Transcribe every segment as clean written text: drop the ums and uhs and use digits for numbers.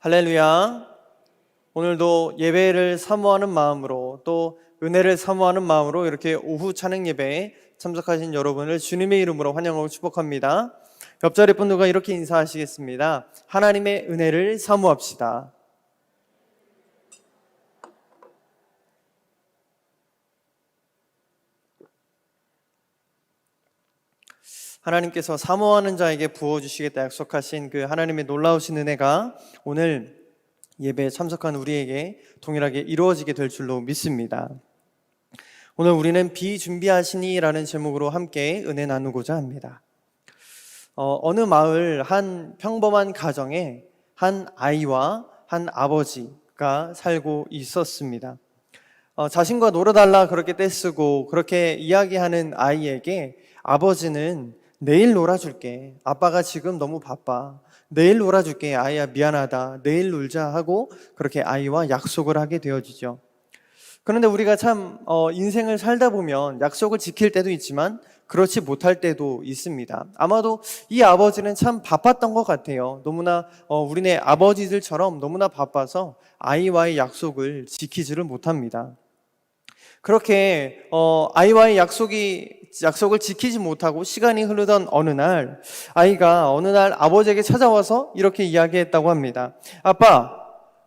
할렐루야. 오늘도 예배를 사모하는 마음으로 또 은혜를 사모하는 마음으로 이렇게 오후 찬양 예배에 참석하신 여러분을 주님의 이름으로 환영하고 축복합니다. 옆자리 분들과 이렇게 인사하시겠습니다. 하나님의 은혜를 사모합시다. 하나님께서 사모하는 자에게 부어주시겠다 약속하신 그 하나님의 놀라우신 은혜가 오늘 예배에 참석한 우리에게 동일하게 이루어지게 될 줄로 믿습니다. 오늘 우리는 비준비하시니 라는 제목으로 함께 은혜 나누고자 합니다. 어느 마을 한 평범한 가정에 한 아이와 한 아버지가 살고 있었습니다. 자신과 놀아달라 그렇게 떼쓰고 그렇게 이야기하는 아이에게 아버지는 내일 놀아줄게. 아빠가 지금 너무 바빠. 내일 놀아줄게. 아이야 미안하다. 내일 놀자 하고 그렇게 아이와 약속을 하게 되어지죠. 그런데 우리가 참 인생을 살다 보면 약속을 지킬 때도 있지만 그렇지 못할 때도 있습니다. 아마도 이 아버지는 참 바빴던 것 같아요. 너무나 우리네 아버지들처럼 너무나 바빠서 아이와의 약속을 지키지를 못합니다. 그렇게 아이와의 약속을 지키지 못하고 시간이 흐르던 어느 날 아이가 어느 날 아버지에게 찾아와서 이렇게 이야기했다고 합니다. 아빠,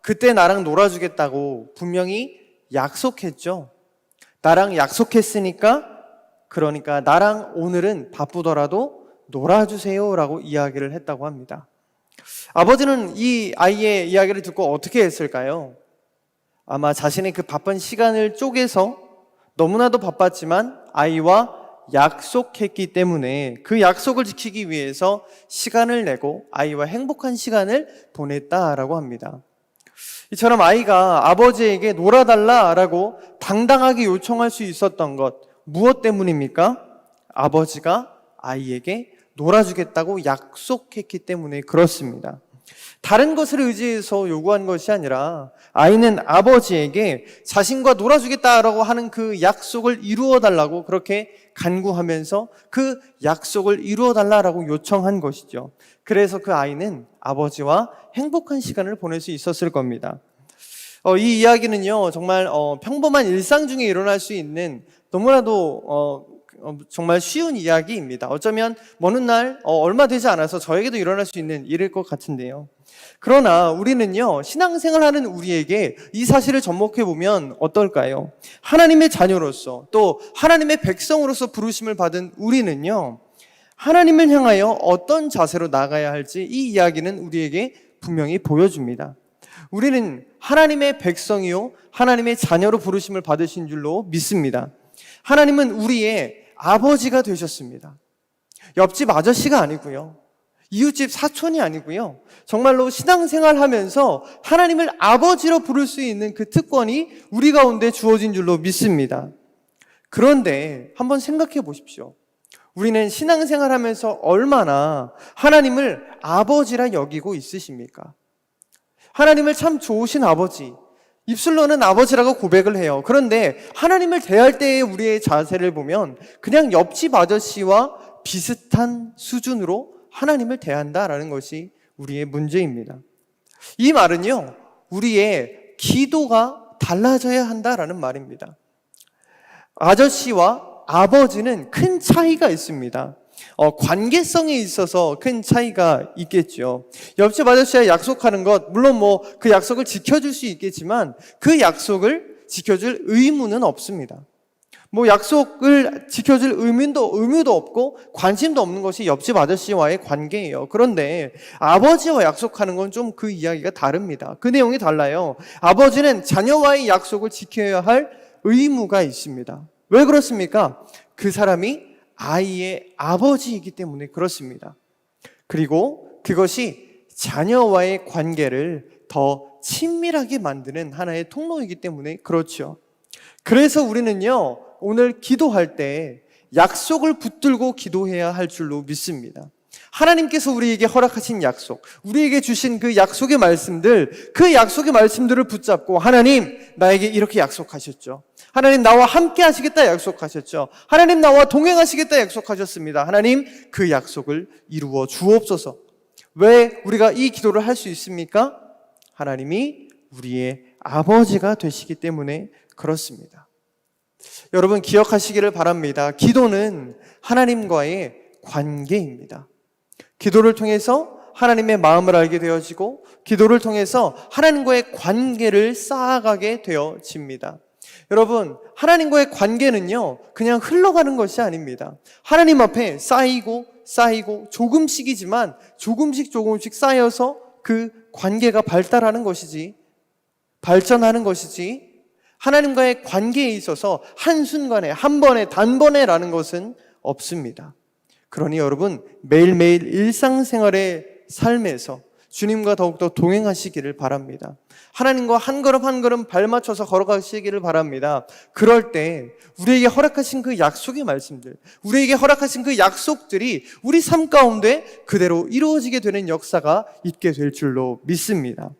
그때 나랑 놀아주겠다고 분명히 약속했죠. 나랑 약속했으니까 그러니까 나랑 오늘은 바쁘더라도 놀아주세요 라고 이야기를 했다고 합니다. 아버지는 이 아이의 이야기를 듣고 어떻게 했을까요? 아마 자신의 그 바쁜 시간을 쪼개서 너무나도 바빴지만 아이와 약속했기 때문에 그 약속을 지키기 위해서 시간을 내고 아이와 행복한 시간을 보냈다라고 합니다. 이처럼 아이가 아버지에게 놀아달라라고 당당하게 요청할 수 있었던 것, 무엇 때문입니까? 아버지가 아이에게 놀아주겠다고 약속했기 때문에 그렇습니다. 다른 것을 의지해서 요구한 것이 아니라 아이는 아버지에게 자신과 놀아주겠다라고 하는 그 약속을 이루어 달라고 그렇게 간구하면서 그 약속을 이루어 달라고 요청한 것이죠. 그래서 그 아이는 아버지와 행복한 시간을 보낼 수 있었을 겁니다. 이 이야기는요, 정말 평범한 일상 중에 일어날 수 있는 너무나도 정말 쉬운 이야기입니다. 어쩌면 먼 날 얼마 되지 않아서 저에게도 일어날 수 있는 일일 것 같은데요. 그러나 우리는요, 신앙생활하는 우리에게 이 사실을 접목해 보면 어떨까요? 하나님의 자녀로서 또 하나님의 백성으로서 부르심을 받은 우리는요, 하나님을 향하여 어떤 자세로 나가야 할지 이 이야기는 우리에게 분명히 보여줍니다. 우리는 하나님의 백성이요 하나님의 자녀로 부르심을 받으신 줄로 믿습니다. 하나님은 우리의 아버지가 되셨습니다. 옆집 아저씨가 아니고요, 이웃집 사촌이 아니고요, 정말로 신앙생활 하면서 하나님을 아버지로 부를 수 있는 그 특권이 우리 가운데 주어진 줄로 믿습니다. 그런데 한번 생각해 보십시오. 우리는 신앙생활 하면서 얼마나 하나님을 아버지라 여기고 있으십니까? 하나님을 참 좋으신 아버지, 입술로는 아버지라고 고백을 해요. 그런데 하나님을 대할 때의 우리의 자세를 보면 그냥 옆집 아저씨와 비슷한 수준으로 하나님을 대한다라는 것이 우리의 문제입니다. 이 말은요, 우리의 기도가 달라져야 한다라는 말입니다. 아저씨와 아버지는 큰 차이가 있습니다. 관계성에 있어서 큰 차이가 있겠죠. 옆집 아저씨와 약속하는 것, 물론 그 약속을 지켜줄 수 있겠지만 그 약속을 지켜줄 의무는 없습니다. 약속을 지켜줄 의무도 없고 관심도 없는 것이 옆집 아저씨와의 관계예요. 그런데 아버지와 약속하는 건 좀 그 이야기가 다릅니다. 그 내용이 달라요. 아버지는 자녀와의 약속을 지켜야 할 의무가 있습니다. 왜 그렇습니까? 그 사람이 아이의 아버지이기 때문에 그렇습니다. 그리고 그것이 자녀와의 관계를 더 친밀하게 만드는 하나의 통로이기 때문에 그렇죠. 그래서 우리는요, 오늘 기도할 때 약속을 붙들고 기도해야 할 줄로 믿습니다. 하나님께서 우리에게 허락하신 약속, 우리에게 주신 그 약속의 말씀들, 그 약속의 말씀들을 붙잡고 하나님, 나에게 이렇게 약속하셨죠. 하나님, 나와 함께 하시겠다 약속하셨죠. 하나님, 나와 동행하시겠다 약속하셨습니다. 하나님, 그 약속을 이루어 주옵소서. 왜 우리가 이 기도를 할 수 있습니까? 하나님이 우리의 아버지가 되시기 때문에 그렇습니다. 여러분 기억하시기를 바랍니다. 기도는 하나님과의 관계입니다. 기도를 통해서 하나님의 마음을 알게 되어지고 기도를 통해서 하나님과의 관계를 쌓아가게 되어집니다. 여러분 하나님과의 관계는요 그냥 흘러가는 것이 아닙니다. 하나님 앞에 쌓이고 조금씩이지만 조금씩 쌓여서 그 관계가 발달하는 것이지 발전하는 것이지 하나님과의 관계에 있어서 한순간에 한 번에 단번에라는 것은 없습니다. 그러니 여러분 매일매일 일상생활의 삶에서 주님과 더욱더 동행하시기를 바랍니다. 하나님과 한 걸음 한 걸음 발맞춰서 걸어가시기를 바랍니다. 그럴 때 우리에게 허락하신 그 약속의 말씀들, 우리에게 허락하신 그 약속들이 우리 삶 가운데 그대로 이루어지게 되는 역사가 있게 될 줄로 믿습니다.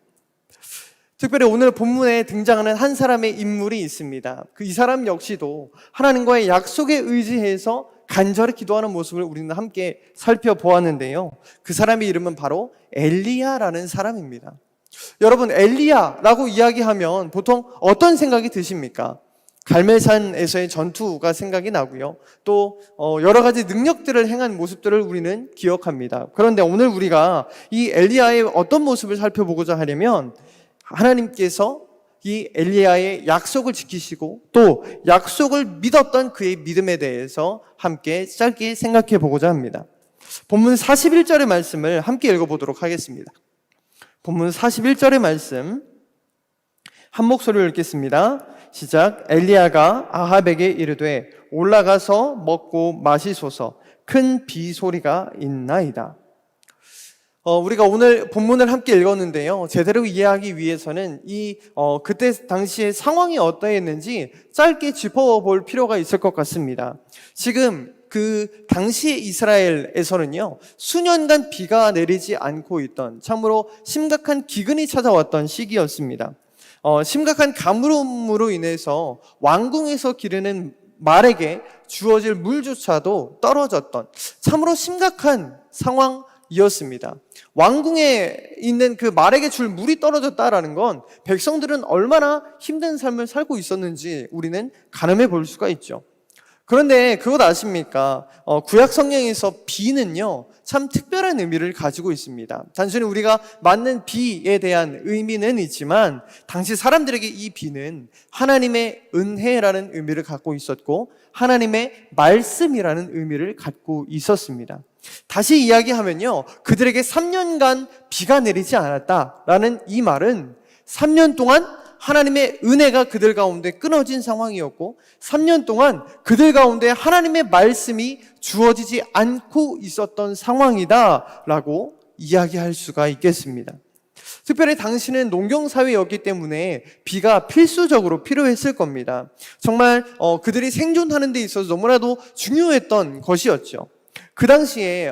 특별히 오늘 본문에 등장하는 한 사람의 인물이 있습니다. 이 사람 역시도 하나님과의 약속에 의지해서 간절히 기도하는 모습을 우리는 함께 살펴보았는데요. 그 사람의 이름은 바로 엘리야라는 사람입니다. 여러분 엘리야라고 이야기하면 보통 어떤 생각이 드십니까? 갈멜산에서의 전투가 생각이 나고요. 또 여러 가지 능력들을 행한 모습들을 우리는 기억합니다. 그런데 오늘 우리가 이 엘리야의 어떤 모습을 살펴보고자 하려면 하나님께서 이 엘리야의 약속을 지키시고 또 약속을 믿었던 그의 믿음에 대해서 함께 짧게 생각해 보고자 합니다. 본문 41절의 말씀을 함께 읽어보도록 하겠습니다. 본문 41절의 말씀 한 목소리로 읽겠습니다. 시작. 엘리야가 아합에게 이르되 올라가서 먹고 마시소서 큰 비 소리가 있나이다. 우리가 오늘 본문을 함께 읽었는데요. 제대로 이해하기 위해서는 그때 당시의 상황이 어떠했는지 짧게 짚어볼 필요가 있을 것 같습니다. 지금 그 당시의 이스라엘에서는요, 수년간 비가 내리지 않고 있던 참으로 심각한 기근이 찾아왔던 시기였습니다. 심각한 가뭄으로 인해서 왕궁에서 기르는 말에게 주어질 물조차도 떨어졌던 참으로 심각한 상황이었습니다. 왕궁에 있는 그 말에게 줄 물이 떨어졌다라는 건 백성들은 얼마나 힘든 삶을 살고 있었는지 우리는 가늠해 볼 수가 있죠. 그런데 그것 아십니까? 구약 성경에서 비는요 참 특별한 의미를 가지고 있습니다. 단순히 우리가 맞는 비에 대한 의미는 있지만 당시 사람들에게 이 비는 하나님의 은혜라는 의미를 갖고 있었고 하나님의 말씀이라는 의미를 갖고 있었습니다. 다시 이야기하면요, 그들에게 3년간 비가 내리지 않았다라는 이 말은 3년 동안 하나님의 은혜가 그들 가운데 끊어진 상황이었고 3년 동안 그들 가운데 하나님의 말씀이 주어지지 않고 있었던 상황이다라고 이야기할 수가 있겠습니다. 특별히 당시는 농경사회였기 때문에 비가 필수적으로 필요했을 겁니다. 정말 그들이 생존하는 데 있어서 너무나도 중요했던 것이었죠. 그 당시에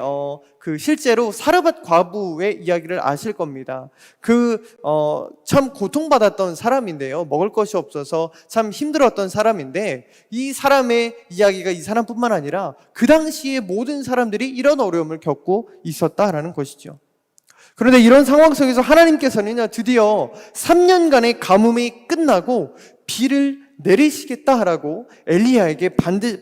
실제로 사르밧 과부의 이야기를 아실 겁니다. 참 고통받았던 사람인데요. 먹을 것이 없어서 참 힘들었던 사람인데 이 사람의 이야기가 이 사람뿐만 아니라 그 당시에 모든 사람들이 이런 어려움을 겪고 있었다라는 것이죠. 그런데 이런 상황 속에서 하나님께서는 드디어 3년간의 가뭄이 끝나고 비를 내리시겠다라고 엘리야에게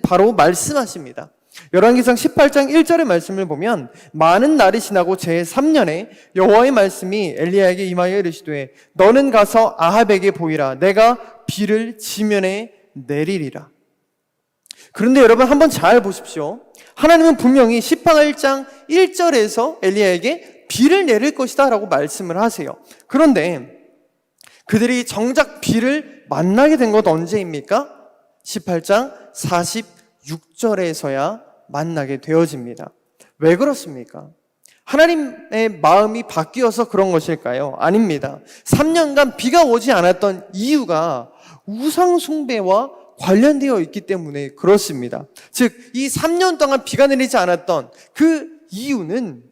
바로 말씀하십니다. 열왕기상 18장 1절의 말씀을 보면 많은 날이 지나고 제3년에 여호와의 말씀이 엘리야에게 임하여 이르시되 너는 가서 아합에게 보이라. 내가 비를 지면에 내리리라. 그런데 여러분 한번 잘 보십시오. 하나님은 분명히 18장 1절에서 엘리야에게 비를 내릴 것이다 라고 말씀을 하세요. 그런데 그들이 정작 비를 만나게 된 것 언제입니까? 18장 46절에서야 만나게 되어집니다. 왜 그렇습니까? 하나님의 마음이 바뀌어서 그런 것일까요? 아닙니다. 3년간 비가 오지 않았던 이유가 우상 숭배와 관련되어 있기 때문에 그렇습니다. 즉, 이 3년 동안 비가 내리지 않았던 그 이유는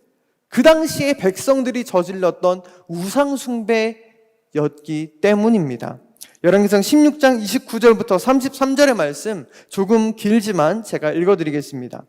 그 당시에 백성들이 저질렀던 우상 숭배였기 때문입니다. 열왕기상 16장 29절부터 33절의 말씀 조금 길지만 제가 읽어드리겠습니다.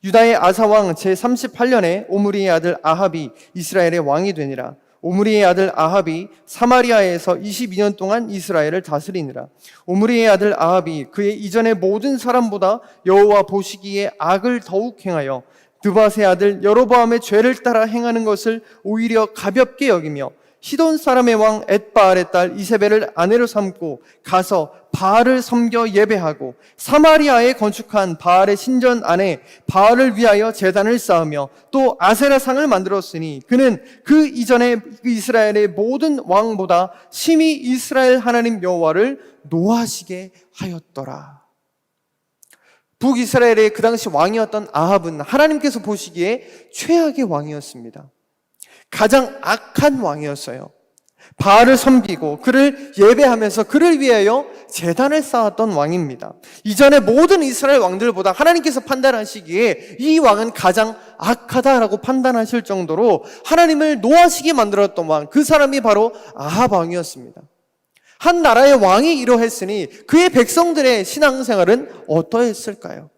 유다의 아사왕 제38년에 오므리의 아들 아합이 이스라엘의 왕이 되니라. 오므리의 아들 아합이 사마리아에서 22년 동안 이스라엘을 다스리니라. 오므리의 아들 아합이 그의 이전의 모든 사람보다 여호와 보시기에 악을 더욱 행하여 드밧의 아들 여로보암의 죄를 따라 행하는 것을 오히려 가볍게 여기며 시돈 사람의 왕 엣바알의 딸 이세벨을 아내로 삼고 가서 바알을 섬겨 예배하고 사마리아에 건축한 바알의 신전 안에 바알을 위하여 제단을 쌓으며 또 아세라상을 만들었으니 그는 그 이전에 이스라엘의 모든 왕보다 심히 이스라엘 하나님 여호와를 노하시게 하였더라. 북이스라엘의 그 당시 왕이었던 아합은 하나님께서 보시기에 최악의 왕이었습니다. 가장 악한 왕이었어요. 바알을 섬기고 그를 예배하면서 그를 위하여 제단을 쌓았던 왕입니다. 이전의 모든 이스라엘 왕들보다 하나님께서 판단하시기에 이 왕은 가장 악하다라고 판단하실 정도로 하나님을 노하시게 만들었던 왕, 그 사람이 바로 아합 왕이었습니다. 한 나라의 왕이 이러했으니 그의 백성들의 신앙생활은 어떠했을까요?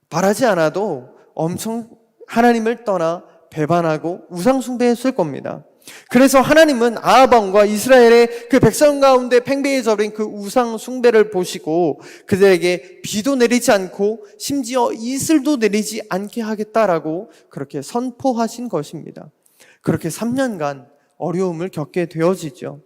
말하지 않아도 엄청 하나님을 떠나 배반하고 우상숭배했을 겁니다. 그래서 하나님은 아합 왕과 이스라엘의 그 백성 가운데 팽배해져버린 그 우상숭배를 보시고 그들에게 비도 내리지 않고 심지어 이슬도 내리지 않게 하겠다라고 그렇게 선포하신 것입니다. 그렇게 3년간 어려움을 겪게 되어지죠.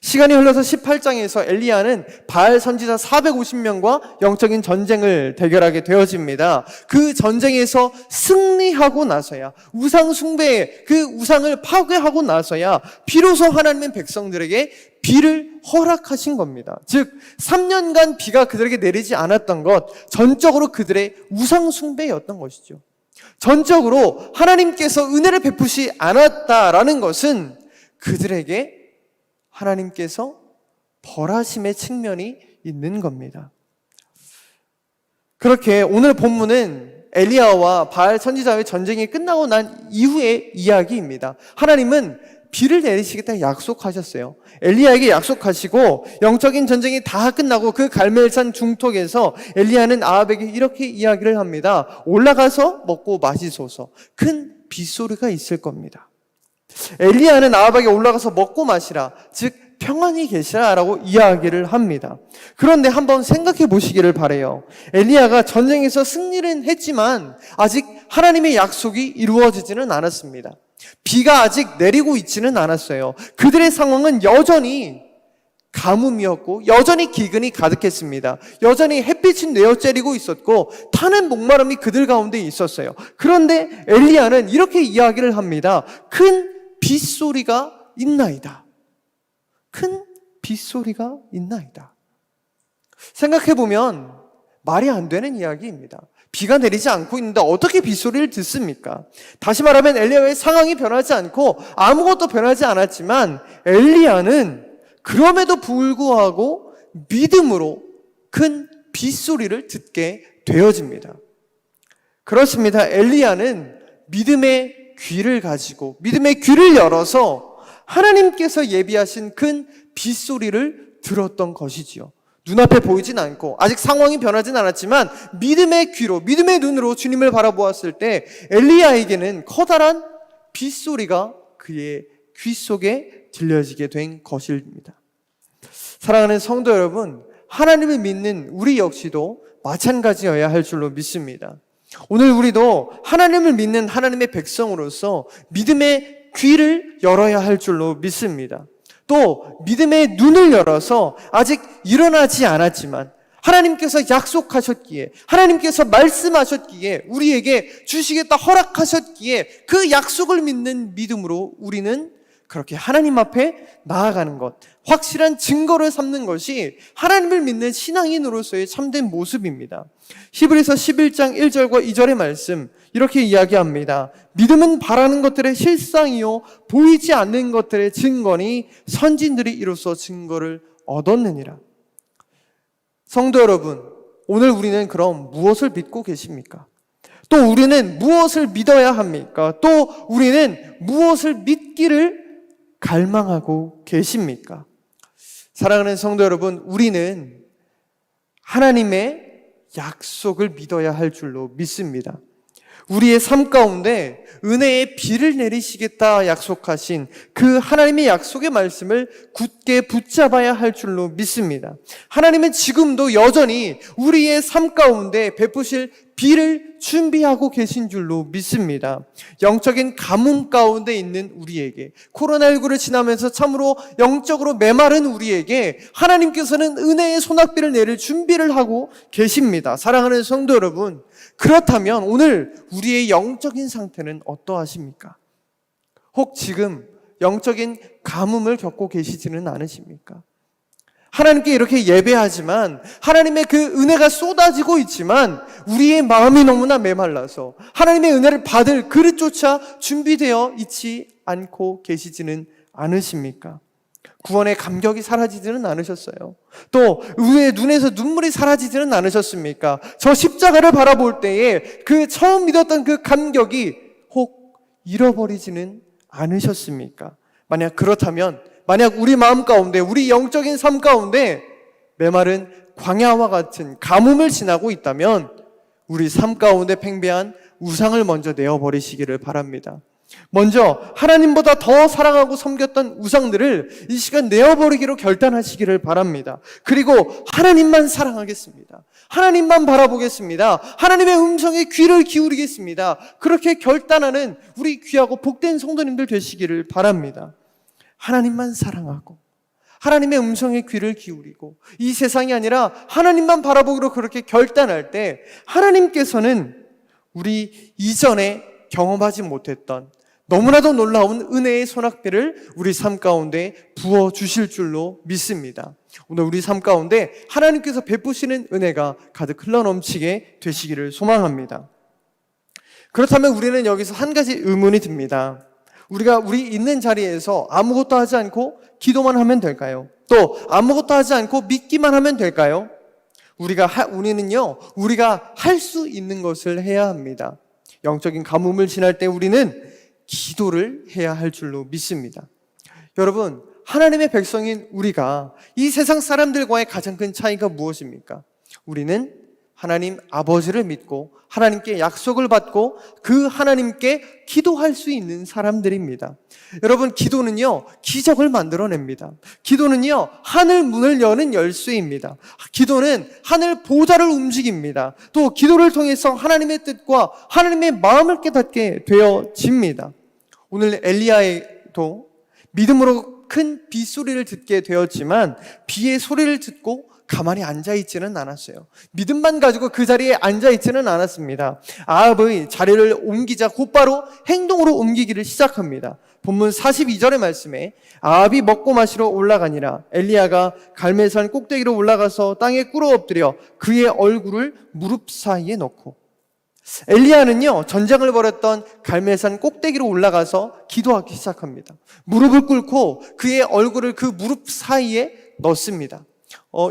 시간이 흘러서 18장에서 엘리야는 바알 선지자 450명과 영적인 전쟁을 대결하게 되어집니다. 그 전쟁에서 승리하고 나서야 우상 숭배의 그 우상을 파괴하고 나서야 비로소 하나님은 백성들에게 비를 허락하신 겁니다. 즉 3년간 비가 그들에게 내리지 않았던 것, 전적으로 그들의 우상 숭배였던 것이죠. 전적으로 하나님께서 은혜를 베푸시 않았다라는 것은 그들에게 하나님께서 벌하심의 측면이 있는 겁니다. 그렇게 오늘 본문은 엘리야와 바알 선지자의 전쟁이 끝나고 난 이후의 이야기입니다. 하나님은 비를 내리시겠다 약속하셨어요. 엘리야에게 약속하시고 영적인 전쟁이 다 끝나고 그 갈멜산 중턱에서 엘리야는 아합에게 이렇게 이야기를 합니다. 올라가서 먹고 마시소서. 큰 빗소리가 있을 겁니다. 엘리야는 아합에게 올라가서 먹고 마시라, 즉 평안히 계시라 라고 이야기를 합니다. 그런데 한번 생각해 보시기를 바라요. 엘리야가 전쟁에서 승리는 했지만 아직 하나님의 약속이 이루어지지는 않았습니다. 비가 아직 내리고 있지는 않았어요. 그들의 상황은 여전히 가뭄이었고 여전히 기근이 가득했습니다. 여전히 햇빛이 내어쬐리고 있었고 타는 목마름이 그들 가운데 있었어요. 그런데 엘리야는 이렇게 이야기를 합니다. 큰 빗소리가 있나이다. 큰 빗소리가 있나이다. 생각해보면 말이 안 되는 이야기입니다. 비가 내리지 않고 있는데 어떻게 빗소리를 듣습니까? 다시 말하면 엘리야의 상황이 변하지 않고 아무것도 변하지 않았지만 엘리야는 그럼에도 불구하고 믿음으로 큰 빗소리를 듣게 되어집니다. 그렇습니다. 엘리야는 믿음의 귀를 가지고 믿음의 귀를 열어서 하나님께서 예비하신 큰 빗소리를 들었던 것이지요. 눈앞에 보이진 않고 아직 상황이 변하진 않았지만 믿음의 귀로, 믿음의 눈으로 주님을 바라보았을 때 엘리야에게는 커다란 빗소리가 그의 귀 속에 들려지게 된 것입니다. 사랑하는 성도 여러분, 하나님을 믿는 우리 역시도 마찬가지여야 할 줄로 믿습니다. 오늘 우리도 하나님을 믿는 하나님의 백성으로서 믿음의 귀를 열어야 할 줄로 믿습니다. 또 믿음의 눈을 열어서 아직 일어나지 않았지만 하나님께서 약속하셨기에, 하나님께서 말씀하셨기에, 우리에게 주시겠다 허락하셨기에 그 약속을 믿는 믿음으로 우리는 그렇게 하나님 앞에 나아가는 것, 확실한 증거를 삼는 것이 하나님을 믿는 신앙인으로서의 참된 모습입니다. 히브리서 11장 1절과 2절의 말씀 이렇게 이야기합니다. 믿음은 바라는 것들의 실상이요 보이지 않는 것들의 증거니 선진들이 이로써 증거를 얻었느니라. 성도 여러분, 오늘 우리는 그럼 무엇을 믿고 계십니까? 또 우리는 무엇을 믿어야 합니까? 또 우리는 무엇을 믿기를 갈망하고 계십니까? 사랑하는 성도 여러분, 우리는 하나님의 약속을 믿어야 할 줄로 믿습니다. 우리의 삶 가운데 은혜의 비를 내리시겠다 약속하신 그 하나님의 약속의 말씀을 굳게 붙잡아야 할 줄로 믿습니다. 하나님은 지금도 여전히 우리의 삶 가운데 베푸실 비를 준비하고 계신 줄로 믿습니다. 영적인 가뭄 가운데 있는 우리에게, 코로나19를 지나면서 참으로 영적으로 메마른 우리에게 하나님께서는 은혜의 소낙비를 내릴 준비를 하고 계십니다. 사랑하는 성도 여러분, 그렇다면 오늘 우리의 영적인 상태는 어떠하십니까? 혹 지금 영적인 가뭄을 겪고 계시지는 않으십니까? 하나님께 이렇게 예배하지만 하나님의 그 은혜가 쏟아지고 있지만 우리의 마음이 너무나 메말라서 하나님의 은혜를 받을 그릇조차 준비되어 있지 않고 계시지는 않으십니까? 구원의 감격이 사라지지는 않으셨어요. 또 우리의 눈에서 눈물이 사라지지는 않으셨습니까? 저 십자가를 바라볼 때에 그 처음 믿었던 그 감격이 혹 잃어버리지는 않으셨습니까? 만약 우리 마음 가운데, 우리 영적인 삶 가운데 메마른 광야와 같은 가뭄을 지나고 있다면 우리 삶 가운데 팽배한 우상을 먼저 내어버리시기를 바랍니다. 먼저 하나님보다 더 사랑하고 섬겼던 우상들을 이 시간 내어버리기로 결단하시기를 바랍니다. 그리고 하나님만 사랑하겠습니다. 하나님만 바라보겠습니다. 하나님의 음성에 귀를 기울이겠습니다. 그렇게 결단하는 우리 귀하고 복된 성도님들 되시기를 바랍니다. 하나님만 사랑하고 하나님의 음성에 귀를 기울이고 이 세상이 아니라 하나님만 바라보기로 그렇게 결단할 때 하나님께서는 우리 이전에 경험하지 못했던 너무나도 놀라운 은혜의 소낙비를 우리 삶 가운데 부어주실 줄로 믿습니다. 오늘 우리 삶 가운데 하나님께서 베푸시는 은혜가 가득 흘러넘치게 되시기를 소망합니다. 그렇다면 우리는 여기서 한 가지 의문이 듭니다. 우리 있는 자리에서 아무것도 하지 않고 기도만 하면 될까요? 또 아무것도 하지 않고 믿기만 하면 될까요? 우리가 할 수 있는 것을 해야 합니다. 영적인 가뭄을 지날 때 우리는 기도를 해야 할 줄로 믿습니다. 여러분, 하나님의 백성인 우리가 이 세상 사람들과의 가장 큰 차이가 무엇입니까? 우리는 하나님 아버지를 믿고 하나님께 약속을 받고 그 하나님께 기도할 수 있는 사람들입니다. 여러분, 기도는요, 기적을 만들어냅니다. 기도는요, 하늘 문을 여는 열쇠입니다. 기도는 하늘 보좌를 움직입니다. 또 기도를 통해서 하나님의 뜻과 하나님의 마음을 깨닫게 되어집니다. 오늘 엘리야도 믿음으로 큰 빗소리를 듣게 되었지만 비의 소리를 듣고 가만히 앉아있지는 않았어요. 믿음만 가지고 그 자리에 앉아있지는 않았습니다. 아합의 자리를 옮기자 곧바로 행동으로 옮기기를 시작합니다. 본문 42절의 말씀에 아합이 먹고 마시러 올라가니라 엘리야가 갈멜산 꼭대기로 올라가서 땅에 꿇어 엎드려 그의 얼굴을 무릎 사이에 넣고, 엘리야는요, 전쟁을 벌였던 갈멜산 꼭대기로 올라가서 기도하기 시작합니다. 무릎을 꿇고 그의 얼굴을 그 무릎 사이에 넣습니다.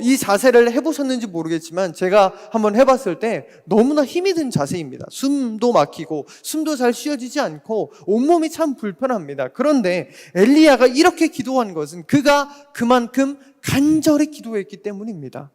이 자세를 해보셨는지 모르겠지만 제가 한번 해봤을 때 너무나 힘이 든 자세입니다. 숨도 막히고 숨도 잘 쉬어지지 않고 온몸이 참 불편합니다. 그런데 엘리야가 이렇게 기도한 것은 그가 그만큼 간절히 기도했기 때문입니다.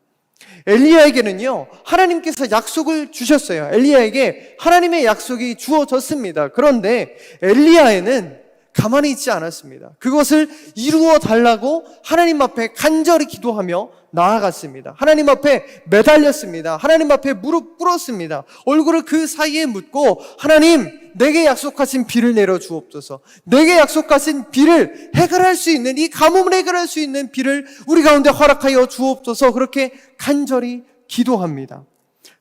엘리야에게는요, 하나님께서 약속을 주셨어요. 엘리야에게 하나님의 약속이 주어졌습니다. 그런데 엘리야에는 가만히 있지 않았습니다. 그것을 이루어 달라고 하나님 앞에 간절히 기도하며 나아갔습니다. 하나님 앞에 매달렸습니다. 하나님 앞에 무릎 꿇었습니다. 얼굴을 그 사이에 묻고, 하나님, 내게 약속하신 비를 내려 주옵소서. 내게 약속하신 비를 해결할 수 있는, 이 가뭄을 해결할 수 있는 비를 우리 가운데 허락하여 주옵소서. 그렇게 간절히 기도합니다.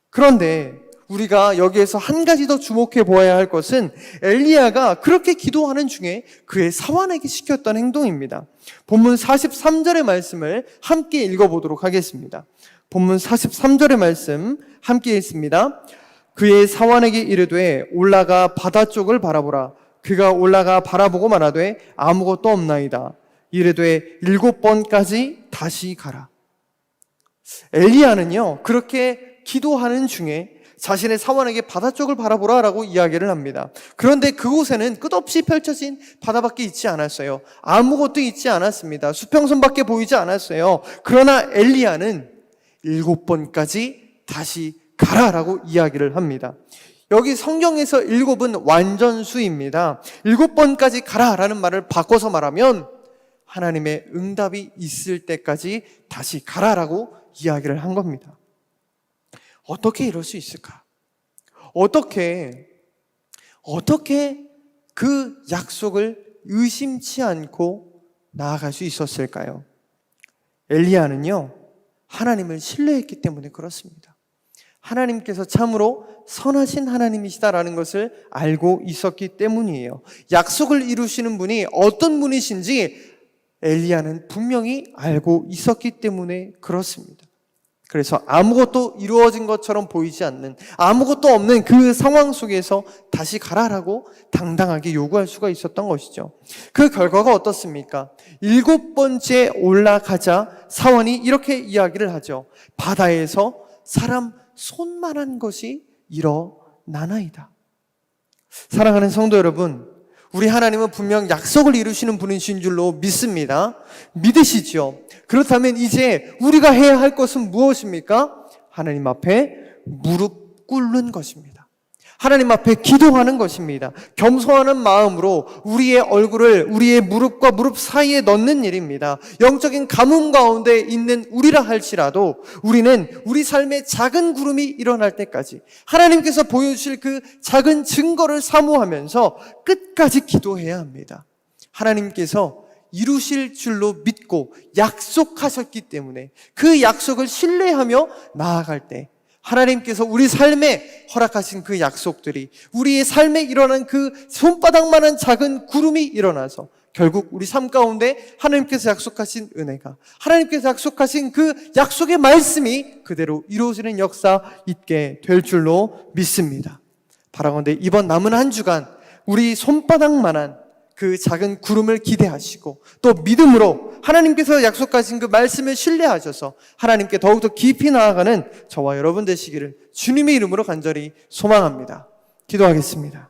그런데 우리가 여기에서 한 가지 더 주목해 보아야 할 것은 엘리야가 그렇게 기도하는 중에 그의 사환에게 시켰던 행동입니다. 본문 43절의 말씀을 함께 읽어보도록 하겠습니다. 본문 43절의 말씀 함께 읽습니다. 그의 사환에게 이르되 올라가 바다 쪽을 바라보라. 그가 올라가 바라보고 말하되 아무것도 없나이다. 이르되 7번까지 다시 가라. 엘리야는요, 그렇게 기도하는 중에 자신의 사환에게 바다 쪽을 바라보라라고 이야기를 합니다. 그런데 그곳에는 끝없이 펼쳐진 바다밖에 있지 않았어요. 아무것도 있지 않았습니다. 수평선밖에 보이지 않았어요. 그러나 엘리야는 7번까지 다시 가라라고 이야기를 합니다. 여기 성경에서 7은 완전수입니다. 7번까지 가라라는 말을 바꿔서 말하면 하나님의 응답이 있을 때까지 다시 가라라고 이야기를 한 겁니다. 어떻게 이럴 수 있을까? 어떻게 그 약속을 의심치 않고 나아갈 수 있었을까요? 엘리야는요, 하나님을 신뢰했기 때문에 그렇습니다. 하나님께서 참으로 선하신 하나님이시다라는 것을 알고 있었기 때문이에요. 약속을 이루시는 분이 어떤 분이신지 엘리야는 분명히 알고 있었기 때문에 그렇습니다. 그래서 아무것도 이루어진 것처럼 보이지 않는, 아무것도 없는 그 상황 속에서 다시 가라라고 당당하게 요구할 수가 있었던 것이죠. 그 결과가 어떻습니까? 7번째 올라가자 사원이 이렇게 이야기를 하죠. 바다에서 사람 손만한 것이 일어나나이다. 사랑하는 성도 여러분, 우리 하나님은 분명 약속을 이루시는 분이신 줄로 믿습니다. 믿으시죠? 그렇다면 이제 우리가 해야 할 것은 무엇입니까? 하나님 앞에 무릎 꿇는 것입니다. 하나님 앞에 기도하는 것입니다. 겸손한 마음으로 우리의 얼굴을 우리의 무릎과 무릎 사이에 넣는 일입니다. 영적인 가뭄 가운데 있는 우리라 할지라도 우리는 우리 삶에 작은 구름이 일어날 때까지 하나님께서 보여주실 그 작은 증거를 사모하면서 끝까지 기도해야 합니다. 하나님께서 이루실 줄로 믿고 약속하셨기 때문에 그 약속을 신뢰하며 나아갈 때 하나님께서 우리 삶에 허락하신 그 약속들이 우리의 삶에 일어난 그 손바닥만한 작은 구름이 일어나서 결국 우리 삶 가운데 하나님께서 약속하신 은혜가, 하나님께서 약속하신 그 약속의 말씀이 그대로 이루어지는 역사 있게 될 줄로 믿습니다. 바라건대 이번 남은 한 주간 우리 손바닥만한 그 작은 구름을 기대하시고 또 믿음으로 하나님께서 약속하신 그 말씀을 신뢰하셔서 하나님께 더욱더 깊이 나아가는 저와 여러분 되시기를 주님의 이름으로 간절히 소망합니다. 기도하겠습니다.